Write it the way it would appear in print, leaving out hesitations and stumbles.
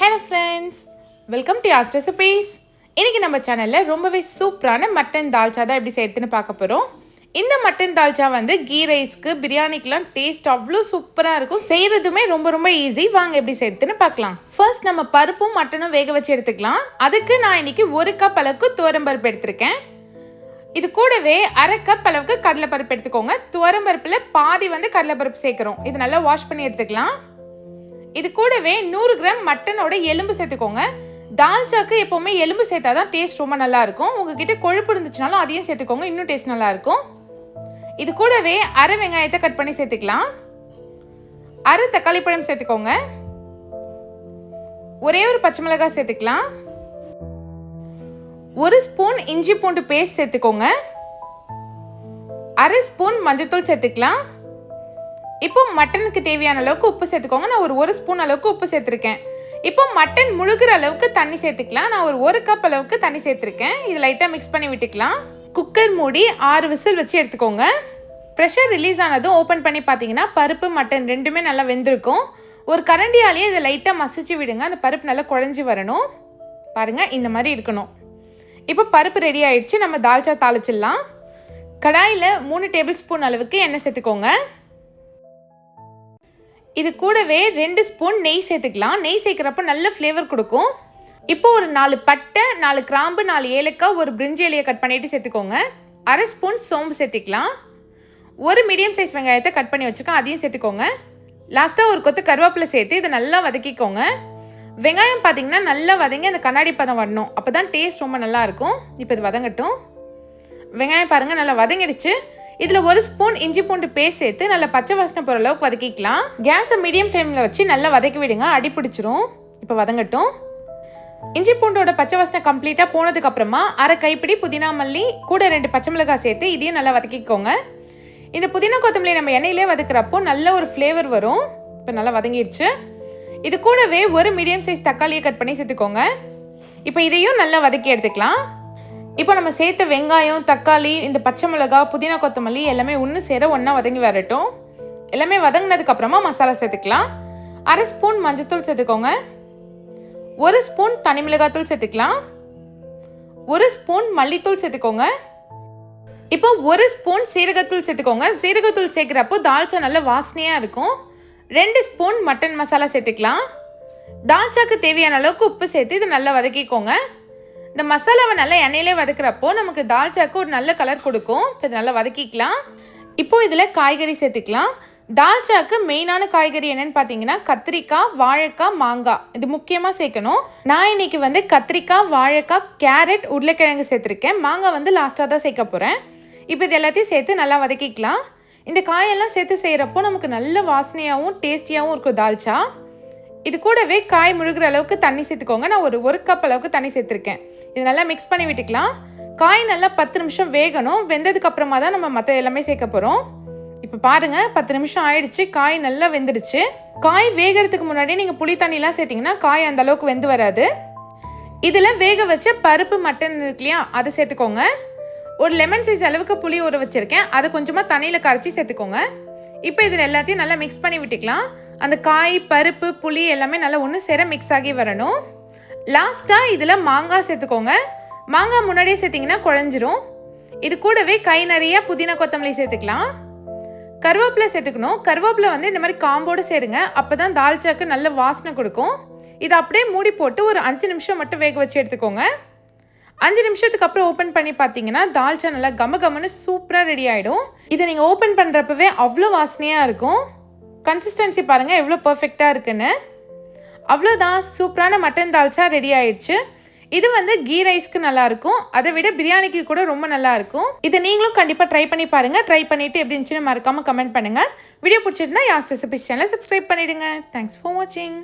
Hello friends, welcome to Yas Recipes. இன்னைக்கு நம்ம சேனல்ல ரொம்பவே சூப்பரான மட்டன் தால்ச்சா தான் எப்படி செய்யறதுன்னு பார்க்க போறோம். இந்த மட்டன் தால்ச்சா வந்து கீ ரைஸ்க்கு பிரியாணிக்குலாம் டேஸ்ட் அவ்வளோ சூப்பரா இருக்கும். செய்யறதுமே ரொம்ப ஈஸி. வாங்க எப்படி செய்யறதுன்னு பார்க்கலாம். ஃபர்ஸ்ட் நம்ம பருப்பும் மட்டனும் வேக வச்சு எடுத்துக்கலாம். அதுக்கு நான் இன்னைக்கு 1 கப் அளவுக்கு துவரம்பருப்பு எடுத்திருக்கேன். இது கூடவே 1/2 கப் அளவுக்கு கடலைப்பருப்பு எடுத்துக்கோங்க. துவரம்பருப்புல பாதி வந்து கடலைப்பருப்பு சேர்க்கிறோம். இது நல்லா வாஷ் பண்ணி எடுத்துக்கலாம். இது கூடவே 100 கிராம் மட்டனோட எலும்பு சேர்த்துக்கோங்க. தால்ச்சாக்கு எப்பவுமே எலும்பு சேர்த்தா தான் டேஸ்ட் ரொம்ப நல்லா இருக்கும். உங்ககிட்ட கொழுப்பு இருந்துச்சுனாலும் அதையும் சேர்த்துக்கோங்க, இன்னும் டேஸ்ட் நல்லா இருக்கும். இது கூடவே 1/2 வெங்காயத்தை கட் பண்ணி சேர்த்துக்கலாம். 1/2 தக்காளி பழம் சேர்த்துக்கோங்க. ஒரே ஒரு பச்சை மிளகாய் சேர்த்துக்கலாம். 1 ஸ்பூன் இஞ்சி பூண்டு பேஸ்ட் சேர்த்துக்கோங்க. 1/2 ஸ்பூன் மஞ்சள்தூள் சேர்த்துக்கலாம். இப்போ மட்டனுக்கு தேவையான அளவுக்கு உப்பு சேர்த்துக்கோங்க. நான் ஒரு 1 ஸ்பூன் அளவுக்கு உப்பு சேர்த்துருக்கேன். இப்போ மட்டன் முழுகிற அளவுக்கு தண்ணி சேர்த்துக்கலாம். நான் ஒரு 1 கப் அளவுக்கு தண்ணி சேர்த்துருக்கேன். இது லைட்டாக மிக்ஸ் பண்ணி விட்டுக்கலாம். குக்கர் மூடி 6 விசில் வச்சு எடுத்துக்கோங்க. ப்ரெஷர் ரிலீஸ் ஆனதும் ஓப்பன் பண்ணி பார்த்தீங்கன்னா பருப்பு மட்டன் ரெண்டுமே நல்லா வெந்திருக்கும். ஒரு கரண்டியாலேயே இதை லைட்டாக மசிச்சு விடுங்க. அந்த பருப்பு நல்லா குழஞ்சி வரணும். பாருங்கள், இந்த மாதிரி இருக்கணும். இப்போ பருப்பு ரெடி ஆயிடுச்சு. நம்ம தால்ச்சா தாளிச்சிடலாம். கடாயில் 3 டேபிள் ஸ்பூன் அளவுக்கு எண்ணெய் சேர்த்துக்கோங்க. இது கூடவே 2 ஸ்பூன் நெய் சேர்த்துக்கலாம். நெய் சேர்க்குறப்ப நல்ல ஃப்ளேவர் கொடுக்கும். இப்போ ஒரு 4 பட்டை, 4 கிராம்பு, 4 ஏலக்காய், ஒரு பிரிஞ்சி இலையை கட் பண்ணிட்டு சேர்த்துக்கோங்க. 1/2 ஸ்பூன் சோம்பு சேர்த்துக்கலாம். ஒரு மீடியம் சைஸ் வெங்காயத்தை கட் பண்ணி வச்சுருக்கேன், அதையும் சேர்த்துக்கோங்க. லாஸ்ட்டாக ஒரு கொத்து கருவேப்பிலை சேர்த்து இதை நல்லா வதக்கிக்கோங்க. வெங்காயம் பார்த்தீங்கன்னா நல்லா வதங்கி அந்த கண்ணாடி பதம் வரணும். அப்போ தான் டேஸ்ட் ரொம்ப நல்லாயிருக்கும். இப்போ இது வதங்கட்டும். வெங்காயம் பாருங்கள் நல்லா வதங்கிடுச்சு. இதில் 1 ஸ்பூன் இஞ்சி பூண்டு பேஸ்ட் சேர்த்து நல்லா பச்சை வாசனை போகிற அளவுக்கு வதக்கிக்கலாம். கேஸை மீடியம் ஃப்ளேமில் வச்சு நல்லா வதக்கி விடுங்க, அடி பிடிச்சிரும். இப்போ வதங்கட்டும். இஞ்சி பூண்டோட பச்சை வாசனை கம்ப்ளீட்டாக போனதுக்கப்புறமா 1/2 கைப்பிடி புதினா மல்லி கூட 2 பச்சை மிளகாய் சேர்த்து இதையும் நல்லா வதக்கிக்கோங்க. இந்த புதினா கொத்தமல்லி நம்ம எண்ணெயிலே வதக்குறப்போ நல்ல ஒரு ஃப்ளேவர் வரும். இப்போ நல்லா வதங்கிடுச்சு. இது கூடவே ஒரு மீடியம் சைஸ் தக்காளியை கட் பண்ணி சேர்த்துக்கோங்க. இப்போ இதையும் நல்லா வதக்கி எடுத்துக்கலாம். இப்போ நம்ம சேர்த்த வெங்காயம், தக்காளி, இந்த பச்சை மிளகாய், புதினா கொத்தமல்லி எல்லாமே ஒன்று சேர ஒன்றா வதங்கி வரட்டும். எல்லாமே வதங்கினதுக்கப்புறமா மசாலா சேர்த்துக்கலாம். 1/2 ஸ்பூன் மஞ்சள்தூள் சேர்த்துக்கோங்க. 1 ஸ்பூன் தனி மிளகாத்தூள் சேர்த்துக்கலாம். 1 ஸ்பூன் மல்லித்தூள் சேர்த்துக்கோங்க. இப்போ 1 ஸ்பூன் சீரகத்தூள் சேர்த்துக்கோங்க. சீரகத்தூள் சேர்க்குறப்போ தால்ச்சா நல்ல வாசனையாக இருக்கும். 2 ஸ்பூன் மட்டன் மசாலா சேர்த்துக்கலாம். தால்ச்சாக்கு தேவையான அளவுக்கு உப்பு சேர்த்து இதை நல்லா வதக்கிக்கோங்க. இந்த மசாலாவை நல்லா எண்ணெயிலே வதக்குறப்போ நமக்கு தால்ச்சாக்கு ஒரு நல்ல கலர் கொடுக்கும். இப்போ இதை நல்லா வதக்கிக்கலாம். இப்போது இதில் காய்கறி சேர்த்துக்கலாம். தால்ச்சாக்கு மெயினான காய்கறி என்னென்னு பார்த்தீங்கன்னா கத்திரிக்காய், வாழைக்காய், மாங்காய். இது முக்கியமாக சேர்க்கணும். நான் இன்னைக்கு வந்து கத்திரிக்காய், வாழைக்காய், கேரட், உருளைக்கிழங்கு சேர்த்துருக்கேன். மாங்காய் வந்து லாஸ்ட்டாக தான் சேர்க்க போகிறேன். இப்போ இது எல்லாத்தையும் சேர்த்து நல்லா வதக்கிக்கலாம். இந்த காயெல்லாம் சேர்த்து செய்கிறப்போ நமக்கு நல்ல வாசனையாகவும் டேஸ்டியாகவும் இருக்கும் தால்ச்சா. இது கூடவே காய் முழுகிற அளவுக்கு தண்ணி சேர்த்துக்கோங்க. நான் ஒரு 1 கப் அளவுக்கு தண்ணி சேர்த்துருக்கேன். இது நல்லா மிக்ஸ் பண்ணி விட்டுக்கலாம். காய் நல்லா 10 நிமிஷம் வேகணும். வெந்ததுக்கு அப்புறமா தான் நம்ம மற்ற எல்லாமே சேர்க்க போகிறோம். இப்போ பாருங்கள், 10 நிமிஷம் ஆயிடுச்சு. காய் நல்லா வெந்துடுச்சு. காய் வேகிறதுக்கு முன்னாடி நீங்கள் புளி தண்ணிலாம் சேர்த்திங்கன்னா காய் அந்த அளவுக்கு வெந்து வராது. இதில் வேக வச்ச பருப்பு மட்டன் இருக்கு இல்லையா, அதை சேர்த்துக்கோங்க. ஒரு லெமன் சைஸ் அளவுக்கு புளி ஊற வச்சுருக்கேன், அதை கொஞ்சமாக தண்ணியில் கரைச்சி சேர்த்துக்கோங்க. இப்போ இதில் எல்லாத்தையும் நல்லா மிக்ஸ் பண்ணி விட்டுக்கலாம். அந்த காய், பருப்பு, புளி எல்லாமே நல்லா ஒன்று சேர மிக்ஸ் ஆகி வரணும். லாஸ்ட்டாக இதில் மாங்காய் சேர்த்துக்கோங்க. மாங்காய் முன்னாடியே சேர்த்திங்கன்னா குழஞ்சிரும். இது கூடவே கை நிறைய புதினா கொத்தமல்லி சேர்த்துக்கலாம். கருவேப்பிலை சேர்த்துக்கணும். கருவேப்பிலை வந்து இந்த மாதிரி காம்போடு சேருங்க. அப்போ தான் தால்ச்சாக்கு நல்ல வாசனை கொடுக்கும். இதை அப்படியே மூடி போட்டு ஒரு 5 நிமிஷம் மட்டும் வேக வச்சு எடுத்துக்கோங்க. 5 நிமிஷத்துக்கு அப்புறம் ஓப்பன் பண்ணி பார்த்தீங்கன்னா தால்ச்சா நல்லா கமன்னு சூப்பராக ரெடி ஆகிடும். இதை நீங்கள் ஓப்பன் பண்ணுறப்பவே அவ்வளோ வாசனையாக இருக்கும். கன்சிஸ்டன்சி பாருங்கள் எவ்வளோ பர்ஃபெக்டாக இருக்குன்னு. அவ்வளோதான், சூப்பரான மட்டன் தால்ச்சா ரெடி ஆயிடுச்சு. இது வந்து கீ ரைஸ்க்கு நல்லாயிருக்கும். அதை விட பிரியாணிக்கு கூட ரொம்ப நல்லாயிருக்கும். இதை நீங்களும் கண்டிப்பாக ட்ரை பண்ணி பாருங்கள். ட்ரை பண்ணிவிட்டு எப்படி இருந்துச்சுன்னு மறக்காமல் கமெண்ட் பண்ணுங்கள். வீடியோ பிடிச்சிருந்தா யாஸ் ரெசிபிஸ் சேனலை சப்ஸ்கிரைப் பண்ணிவிடுங்க. தேங்க்ஸ் ஃபார் வாட்சிங்.